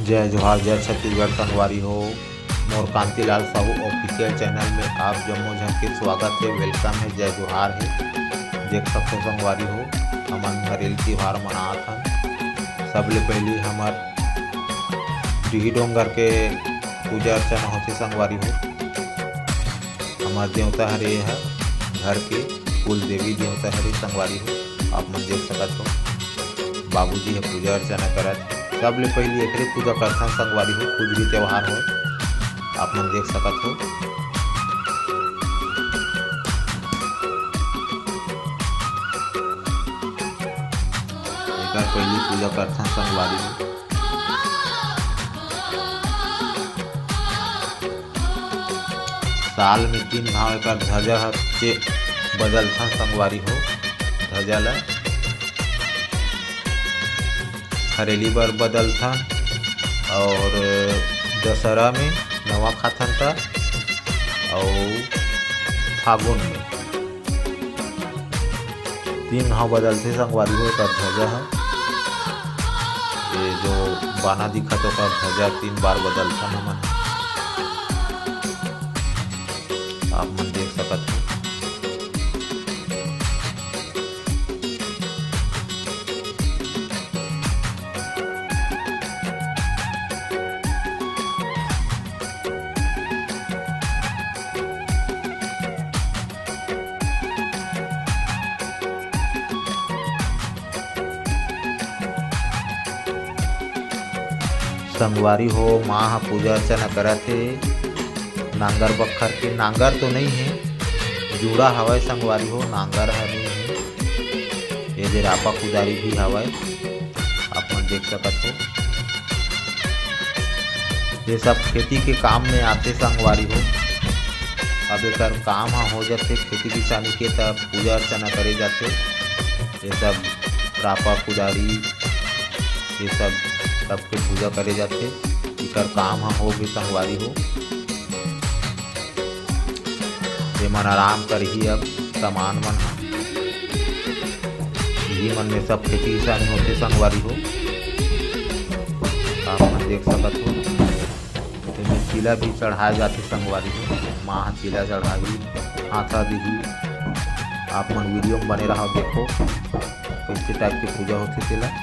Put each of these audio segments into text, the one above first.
जय जोहार जय छत्तीसगढ़ संगवारी हो। मोर कांतिलाल साहू ऑफिशियल चैनल में आप जम्मो झन के स्वागत है, वेलकम है, जय जोहार है। देख सकते संगवारी हो हमन हरेल त्योहार मनात हन। सबले पहली हमार डिही डोंगर के पूजा अर्चना होती संगवारी हो। हमार देवता हरे है घर के कुल देवी देवता हरे संगवारी हो। आप मन देख सकत हो बाबूजी है पूजा अर्चना करत। सबले पहली एकरे पूजा करथन संगवारी हो। कुछ भी त्योहार हो आप मन देख सकत हो। एकर पहली पूजा करथन संगवारी हो। साल में 3 भाव एकर ध्वजा के बदलथन संगवारी हो। ध्वजा ला हरेली बर बदलथन और दशहरा में नवा खाथन था और फागुन में 3 घाव बदलते संगवारी हो। एकर ध्वजा है ये जो बाना दिखत ओकर ध्वजा 3 बार बदलथन हमन। आप मन देख सकत हो। संगवारी हो माँ हा पूजा अर्चना करत हे। नांगर बखर के नांगर तो नहीं है, जूड़ा हवय संगवारी हो, नांगर है नहीं है। ये जे रापा कुदारी भी हवय आप मन देख सकत हो। ये सब खेती के काम में आते संगवारी हो। अब एकर काम हा हो जाते खेती किसानी के तब पूजा अर्चना करे जाते। ये सब रापा कुदारी ये सबके पूजा करे जाते। इकर काम हो भी संगवारी हो। ये मन आराम करही अब सामान मन ये मन में सब खेती किसानी होते संगवारी हो। आप मन देख सकत हो। इसमें चीला भी चढ़ाए जाते संगवारी हो। माँ चीला चढ़ाई हाथा दिही। आप मन वीडियो में बने रहो देखो कैसे टाइप की पूजा होती तेला।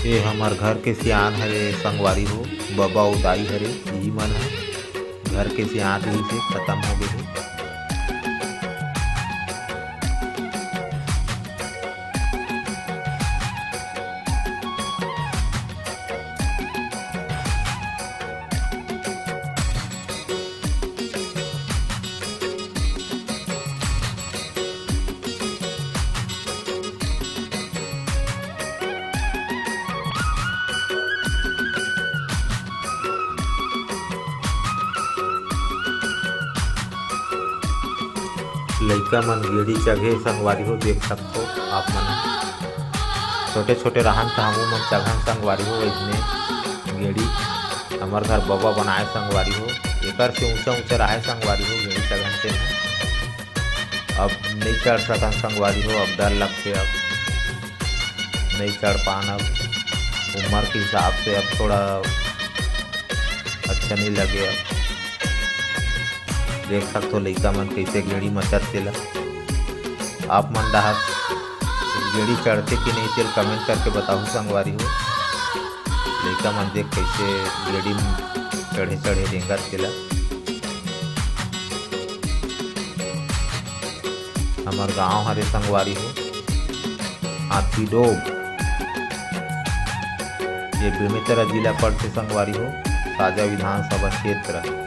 ये हमार घर के सियान हरे संगवारी हो, बबा अउ दाई हरे यही मन ह घर के सियान ही से खत्म हो गए। लइका मन गेड़ी चघे संगवारी हो, देख सकते हो आप मन। छोटे छोटे रहन तो हमू मन चघन संगवारी हो। इसने गेड़ी हमार घर बबा बनाए संगवारी हो, एकर से ऊंचा ऊंचा रहे संगवारी हो गेड़ी चघन से। अब नहीं चढ़ सकन संगवारी हो, अब डर लगते, अब नहीं चढ़ पान। अब उम्र के हिसाब से अब थोड़ा अच्छा नहीं लगे। अब देख सकते हो लइका मन कैसे गेड़ी मचत तेला। आप मन डहर गेड़ी चढ़ते कि नहीं तेल कमेंट करके बताओ संगवारी हो। लइका मन देख कैसे गेड़ी चढ़े चढ़े रेंगत तेला। हमार गांव हरे संगवारी हो हाथीडोब, ये बेमेतरा जिला पड़ते संगवारी हो, साजा विधानसभा क्षेत्र।